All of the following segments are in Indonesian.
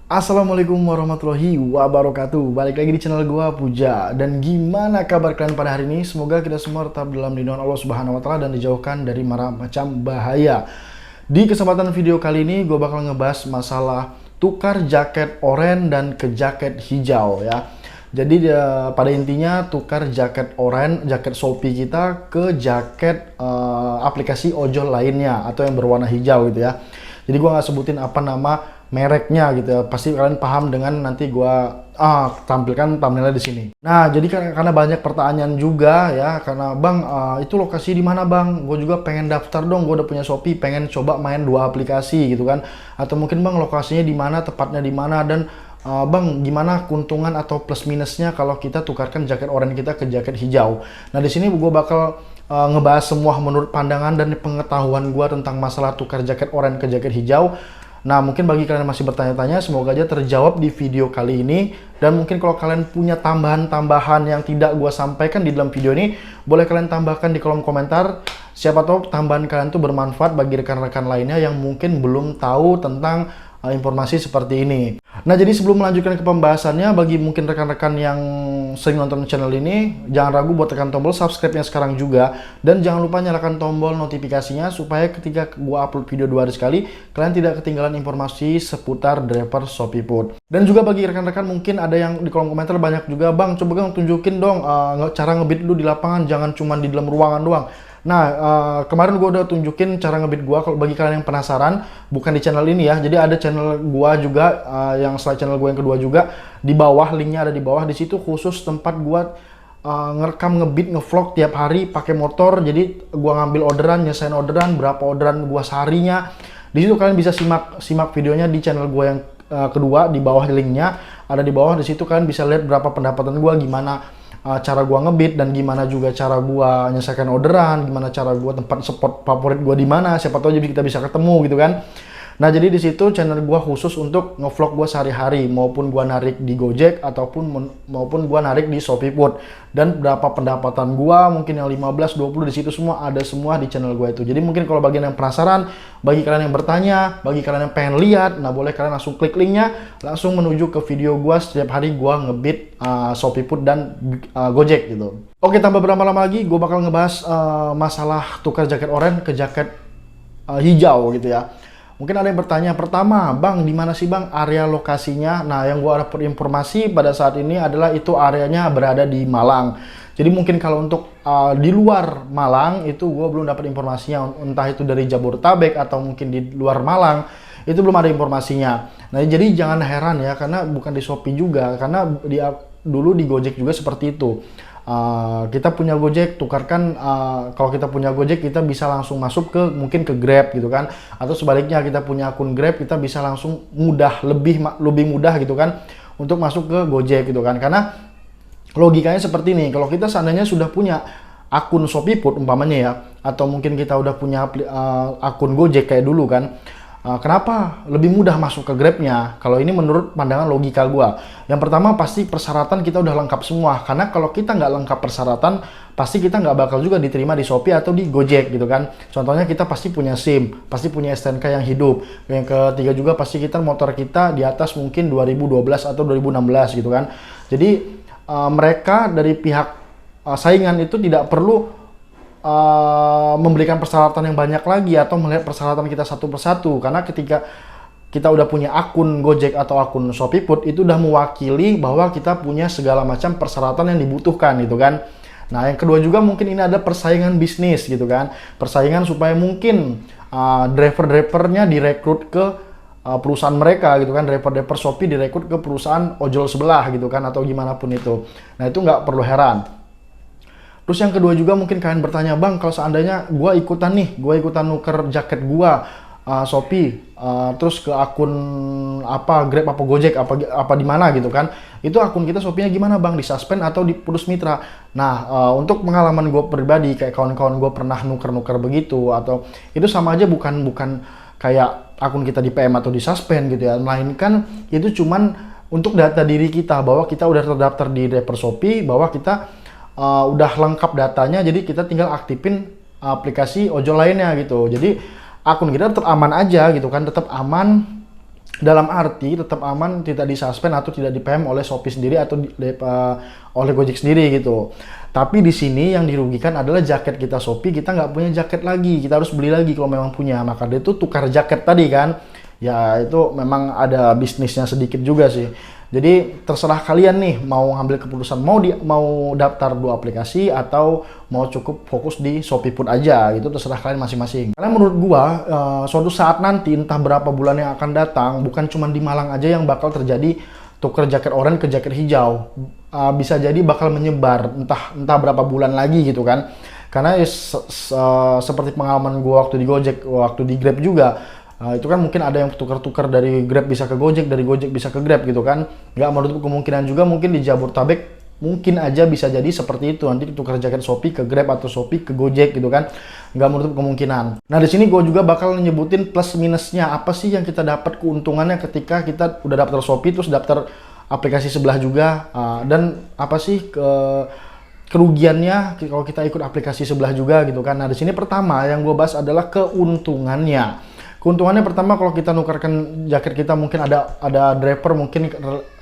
Assalamualaikum warahmatullahi wabarakatuh. Balik lagi di channel gua Puja. Dan gimana kabar kalian pada hari ini? Semoga kita semua tetap dalam lindungan Allah Subhanahu wa taala dan dijauhkan dari macam bahaya. Di kesempatan video kali ini gua bakal ngebahas masalah tukar jaket oranye dan ke jaket hijau ya. Jadi pada intinya tukar jaket oranye, jaket Shopee kita ke jaket aplikasi ojol lainnya atau yang berwarna hijau gitu ya. Jadi gua nggak sebutin apa nama mereknya gitu ya. Pasti kalian paham dengan nanti gua tampilkan thumbnailnya di sini. Nah, jadi karena banyak pertanyaan juga ya, karena Bang itu lokasi di mana Bang? Gue juga pengen daftar dong, gue udah punya Shopee, pengen coba main dua aplikasi gitu kan. Atau mungkin Bang lokasinya di mana, tepatnya di mana, dan Bang gimana keuntungan atau plus minusnya kalau kita tukarkan jaket oranye kita ke jaket hijau. Nah, di sini gue bakal ngebahas semua menurut pandangan dan pengetahuan gue tentang masalah tukar jaket oranye ke jaket hijau. Nah, mungkin bagi kalian yang masih bertanya-tanya, semoga aja terjawab di video kali ini. Dan mungkin kalau kalian punya tambahan-tambahan yang tidak gue sampaikan di dalam video ini, boleh kalian tambahkan di kolom komentar. Siapa tahu tambahan kalian tuh bermanfaat bagi rekan-rekan lainnya yang mungkin belum tahu tentang informasi seperti ini. Nah, jadi sebelum melanjutkan ke pembahasannya, bagi mungkin rekan-rekan yang sering nonton channel ini, jangan ragu buat tekan tombol subscribe-nya sekarang juga. Dan jangan lupa nyalakan tombol notifikasinya supaya ketika gua upload video 2 hari sekali, kalian tidak ketinggalan informasi seputar driver ShopeePood. Dan juga bagi rekan-rekan mungkin ada yang di kolom komentar banyak juga, Bang coba Bang tunjukin dong cara ngebit dulu di lapangan, jangan cuma di dalam ruangan doang. Nah, kemarin gue udah tunjukin cara ngebit gue. Kalau bagi kalian yang penasaran, bukan di channel ini ya. Jadi ada channel gue juga, yang selain channel gue yang kedua juga. Di bawah, linknya ada di bawah. Di situ khusus tempat gue ngerekam, ngebit, ngevlog tiap hari pakai motor. Jadi gue ngambil orderan, nyesain orderan, berapa orderan gue seharinya. Di situ kalian bisa simak videonya di channel gue yang kedua. Di bawah linknya ada di bawah. Di situ kalian bisa lihat berapa pendapatan gue, gimana cara gua ngebit, dan gimana juga cara gua menyelesaikan orderan, gimana cara gua tempat spot favorit gua di mana, siapa tahu kita bisa ketemu gitu kan. Nah, jadi di situ channel gua khusus untuk ngevlog gua sehari-hari, maupun gua narik di Gojek maupun gua narik di ShopeePood. Dan berapa pendapatan gua, mungkin yang 15, 20 di situ semua ada semua di channel gua itu. Jadi mungkin kalau bagian yang penasaran, bagi kalian yang bertanya, bagi kalian yang pengen lihat, nah boleh kalian langsung klik linknya, langsung menuju ke video gua setiap hari gua ngebit ShopeePood dan Gojek gitu. Oke, tanpa berlama-lama lagi, gua bakal ngebahas masalah tukar jaket oranye ke jaket hijau gitu ya. Mungkin ada yang bertanya, pertama, Bang, di mana sih Bang area lokasinya? Nah, yang gua dapat informasi pada saat ini adalah itu areanya berada di Malang. Jadi mungkin kalau untuk di luar Malang itu gua belum dapat informasinya, entah itu dari Jabodetabek atau mungkin di luar Malang, itu belum ada informasinya. Nah, jadi jangan heran ya, karena bukan di Shopee juga, karena dulu di Gojek juga seperti itu. Kita punya Gojek, tukarkan, kalau kita punya Gojek kita bisa langsung masuk ke mungkin ke Grab gitu kan, atau sebaliknya kita punya akun Grab kita bisa langsung lebih mudah gitu kan untuk masuk ke Gojek gitu kan. Karena logikanya seperti ini, kalau kita seandainya sudah punya akun ShopeePood umpamanya ya, atau mungkin kita udah punya akun Gojek kayak dulu kan, kenapa lebih mudah masuk ke Grab-nya? Kalau ini menurut pandangan logika gua. Yang pertama pasti persyaratan kita udah lengkap semua. Karena kalau kita nggak lengkap persyaratan, pasti kita nggak bakal juga diterima di Shopee atau di Gojek gitu kan. Contohnya kita pasti punya SIM, pasti punya STNK yang hidup. Yang ketiga juga pasti motor kita di atas mungkin 2012 atau 2016 gitu kan. Jadi mereka dari pihak saingan itu tidak perlu memberikan persyaratan yang banyak lagi atau melihat persyaratan kita satu persatu, karena ketika kita udah punya akun Gojek atau akun ShopeePood itu udah mewakili bahwa kita punya segala macam persyaratan yang dibutuhkan gitu kan. Nah, yang kedua juga mungkin ini ada persaingan bisnis gitu kan, persaingan supaya mungkin driver-drivernya direkrut ke perusahaan mereka gitu kan, driver-driver Shopee direkrut ke perusahaan ojol sebelah gitu kan, atau gimana pun itu. Nah, itu nggak perlu heran. Terus yang kedua juga mungkin kalian bertanya, Bang, kalau seandainya gue ikutan nuker jaket gue Shopee, terus ke akun Grab apa Gojek apa di mana gitu kan, itu akun kita Shopee-nya gimana Bang, disuspend atau diputus mitra? Nah, untuk pengalaman gue pribadi, kayak kawan-kawan gue pernah nuker-nuker begitu, atau itu sama aja, bukan kayak akun kita di PM atau disuspend gitu ya, melainkan itu cuman untuk data diri kita, bahwa kita udah terdaftar di driver Shopee, bahwa kita udah lengkap datanya, jadi kita tinggal aktifin aplikasi ojol lainnya gitu. Jadi akun kita tetap aman aja gitu kan, tetap aman Dalam arti tetap aman, tidak disuspend atau tidak di-PM oleh Shopee sendiri atau oleh Gojek sendiri gitu. Tapi di sini yang dirugikan adalah jaket kita Shopee, kita nggak punya jaket lagi, kita harus beli lagi kalau memang punya. Maka dia tuh tukar jaket tadi kan. Ya itu memang ada bisnisnya sedikit juga sih. Jadi terserah kalian nih mau ambil keputusan mau daftar 2 aplikasi atau mau cukup fokus di Shopee Food aja gitu, terserah kalian masing-masing. Karena menurut gua suatu saat nanti entah berapa bulan yang akan datang, bukan cuma di Malang aja yang bakal terjadi tuker jaket oranye ke jaket hijau. Bisa jadi bakal menyebar entah berapa bulan lagi gitu kan. Karena seperti pengalaman gua waktu di Gojek, waktu di Grab juga. Itu kan mungkin ada yang tukar-tukar dari Grab bisa ke Gojek, dari Gojek bisa ke Grab gitu kan. Nggak menutup kemungkinan juga mungkin di Jabodetabek mungkin aja bisa jadi seperti itu. Nanti tukar jaket Shopee ke Grab atau Shopee ke Gojek gitu kan. Nggak menutup kemungkinan. Nah di sini gue juga bakal nyebutin plus minusnya. Apa sih yang kita dapat keuntungannya ketika kita udah daftar Shopee terus daftar aplikasi sebelah juga. Dan apa sih kerugiannya kalau kita ikut aplikasi sebelah juga gitu kan. Nah di sini pertama yang gue bahas adalah keuntungannya. Keuntungannya pertama kalau kita nukarkan jaket kita mungkin ada driver, mungkin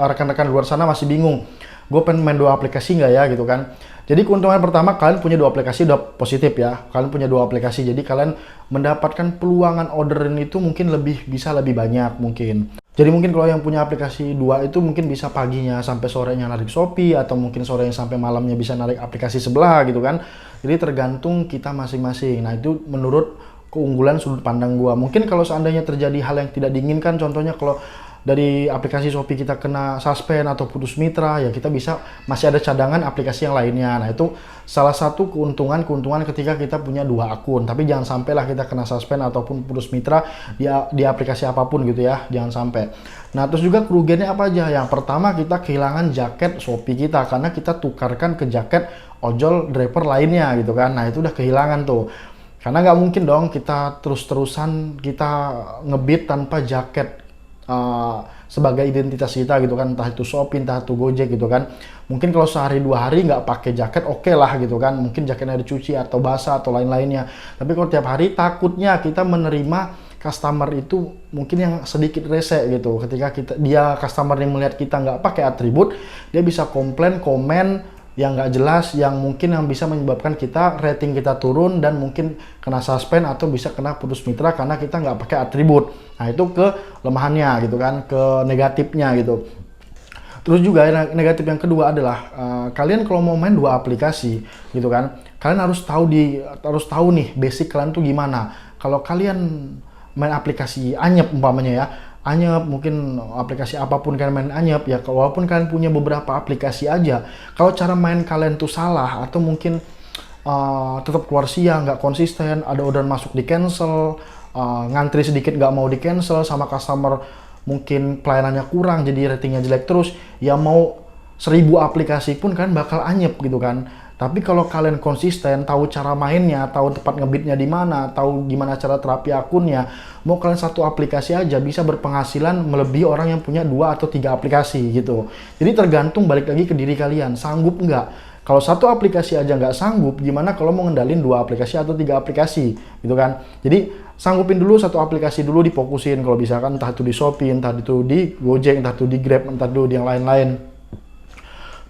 rekan-rekan luar sana masih bingung. Gue pengen main 2 aplikasi nggak ya gitu kan. Jadi keuntungan pertama kalian punya 2 aplikasi udah positif ya. Kalian punya 2 aplikasi jadi kalian mendapatkan peluangan orderan itu mungkin bisa lebih banyak mungkin. Jadi mungkin kalau yang punya aplikasi 2 itu mungkin bisa paginya sampai sorenya narik Shopee atau mungkin sorenya sampai malamnya bisa narik aplikasi sebelah gitu kan. Jadi tergantung kita masing-masing. Nah itu menurut keunggulan sudut pandang gua. Mungkin kalau seandainya terjadi hal yang tidak diinginkan, contohnya kalau dari aplikasi Shopee kita kena suspend atau putus mitra, ya kita masih ada cadangan aplikasi yang lainnya. Nah itu salah satu keuntungan ketika kita punya 2 akun. Tapi jangan sampailah kita kena suspend ataupun putus mitra di aplikasi apapun gitu ya, jangan sampai. Nah terus juga kerugiannya apa aja? Yang pertama kita kehilangan jaket Shopee kita karena kita tukarkan ke jaket ojol driver lainnya gitu kan. Nah itu udah kehilangan tuh. Karena nggak mungkin dong kita terus-terusan kita ngebit tanpa jaket sebagai identitas kita gitu kan, entah itu Shopee, entah itu Gojek gitu kan. Mungkin kalau sehari 2 hari nggak pakai jaket oke lah gitu kan, mungkin jaketnya dicuci atau basah atau lain-lainnya. Tapi kalau tiap hari takutnya kita menerima customer itu mungkin yang sedikit rese gitu. Ketika customer yang melihat kita nggak pakai atribut, dia bisa komplain, komen yang nggak jelas, yang mungkin yang bisa menyebabkan rating kita turun dan mungkin kena suspend atau bisa kena putus mitra karena kita nggak pakai atribut. Nah itu kelemahannya gitu kan, ke negatifnya gitu. Terus juga negatif yang kedua adalah kalian kalau mau main 2 aplikasi gitu kan, kalian harus tahu nih basic kalian tuh gimana. Kalau kalian main aplikasi Anyep umpamanya ya, Anyep, mungkin aplikasi apapun kalian main Anyep ya, walaupun kalian punya beberapa aplikasi aja, kalau cara main kalian tuh salah atau mungkin tetap keluar siang, nggak konsisten, ada orderan masuk di cancel, ngantri sedikit nggak mau di cancel, sama customer mungkin pelayanannya kurang jadi ratingnya jelek terus, ya mau 1000 aplikasi pun kalian bakal anyep gitu kan. Tapi kalau kalian konsisten, tahu cara mainnya, tahu tepat ngebitnya di mana, tahu gimana cara terapi akunnya, mau kalian 1 aplikasi aja bisa berpenghasilan melebihi orang yang punya 2 atau 3 aplikasi gitu. Jadi tergantung balik lagi ke diri kalian, sanggup nggak? Kalau 1 aplikasi aja nggak sanggup, gimana kalau mau ngendalin 2 aplikasi atau 3 aplikasi gitu kan? Jadi sanggupin dulu 1 aplikasi dulu, difokusin kalau bisa kan, entah itu di Shopee, entah itu di Gojek, entah itu di Grab, entah itu di yang lain-lain.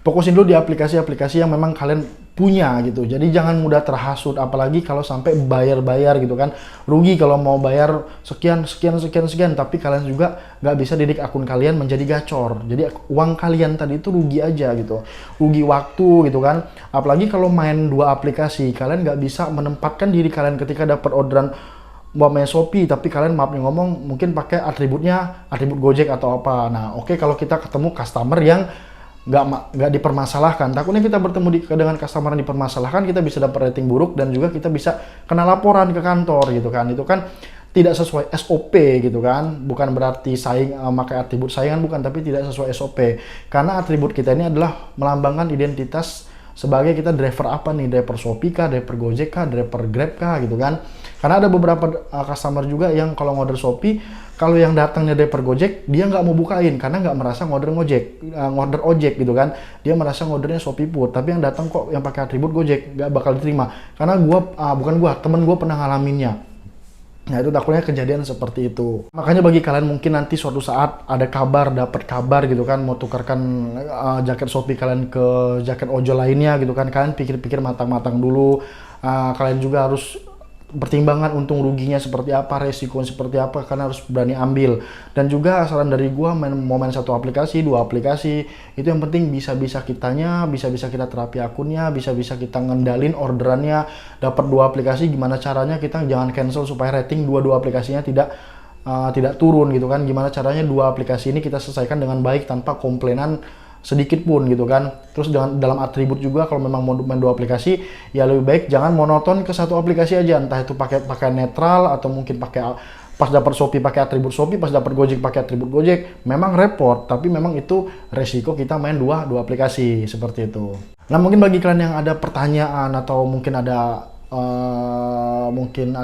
Fokusin dulu di aplikasi-aplikasi yang memang kalian punya gitu. Jadi jangan mudah terhasut, apalagi kalau sampai bayar-bayar gitu kan. Rugi kalau mau bayar sekian, tapi kalian juga nggak bisa didik akun kalian menjadi gacor. Jadi uang kalian tadi itu rugi aja gitu. Rugi waktu gitu kan. Apalagi kalau main 2 aplikasi, kalian nggak bisa menempatkan diri kalian ketika dapat orderan main Shopee, tapi kalian maafnya ngomong mungkin pakai atribut Gojek atau apa. Nah oke, kalau kita ketemu customer yang nggak dipermasalahkan, takutnya kita bertemu dengan customer yang dipermasalahkan, kita bisa dapat rating buruk dan juga kita bisa kena laporan ke kantor gitu kan. Itu kan tidak sesuai SOP gitu kan, bukan berarti pakai atribut saingan, bukan, tapi tidak sesuai SOP, karena atribut kita ini adalah melambangkan identitas sebagai kita driver apa nih, driver Shopee kah, driver Gojek kah, driver Grab kah gitu kan. Karena ada beberapa customer juga yang kalau ngorder Shopee, kalau yang datangnya driver Gojek, dia nggak mau bukain karena nggak merasa ngorder ojek gitu kan. Dia merasa ngordernya Shopee Food, tapi yang datang kok yang pakai atribut Gojek, nggak bakal diterima. Karena temen gua pernah ngalaminnya. Nah itu takutnya kejadian seperti itu. Makanya bagi kalian mungkin nanti suatu saat ada kabar, dapat kabar gitu kan, mau tukarkan jaket Shopee kalian ke jaket ojol lainnya gitu kan, kalian pikir-pikir matang-matang dulu. Kalian juga harus pertimbangan untung ruginya seperti apa, resiko seperti apa, karena harus berani ambil. Dan juga saran dari gua, mau main satu aplikasi, dua aplikasi, itu yang penting bisa-bisa kitanya, bisa-bisa kita terapi akunnya, bisa-bisa kita ngendalin orderannya. Dapat dua aplikasi, gimana caranya kita jangan cancel supaya rating dua-dua aplikasinya tidak turun gitu kan. Gimana caranya dua aplikasi ini kita selesaikan dengan baik tanpa komplainan sedikit pun gitu kan. Terus dalam atribut juga, kalau memang mau main dua aplikasi, ya lebih baik jangan monoton ke satu aplikasi aja, entah itu pakai netral atau mungkin pakai pas dapat Shopee pakai atribut Shopee, pas dapat Gojek pakai atribut Gojek. Memang repot, tapi memang itu resiko kita main dua aplikasi seperti itu. Nah mungkin bagi kalian yang ada pertanyaan atau mungkin ada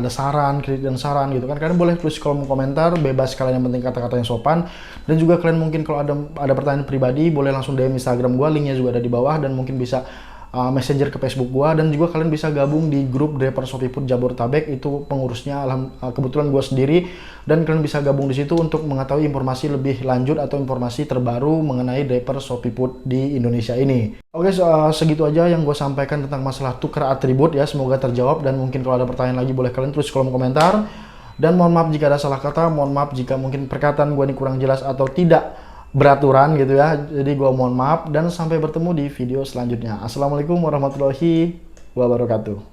saran, kritik dan saran gitu kan, kalian boleh tulis kolom komentar, bebas kalian, yang penting kata-kata yang sopan. Dan juga kalian mungkin kalau ada pertanyaan pribadi, boleh langsung DM Instagram gua, linknya juga ada di bawah, dan mungkin bisa messenger ke Facebook gua. Dan juga kalian bisa gabung di grup Driver Shopee Food Jabodetabek, itu pengurusnya kebetulan gua sendiri, dan kalian bisa gabung di situ untuk mengetahui informasi lebih lanjut atau informasi terbaru mengenai Driver Shopee Food di Indonesia ini. Oke, segitu aja yang gue sampaikan tentang masalah tukar atribut ya, semoga terjawab. Dan mungkin kalau ada pertanyaan lagi boleh kalian tulis kolom komentar. Dan mohon maaf jika ada salah kata, mohon maaf jika mungkin perkataan gue ini kurang jelas atau tidak beraturan gitu ya. Jadi gue mohon maaf, dan sampai bertemu di video selanjutnya. Assalamualaikum warahmatullahi wabarakatuh.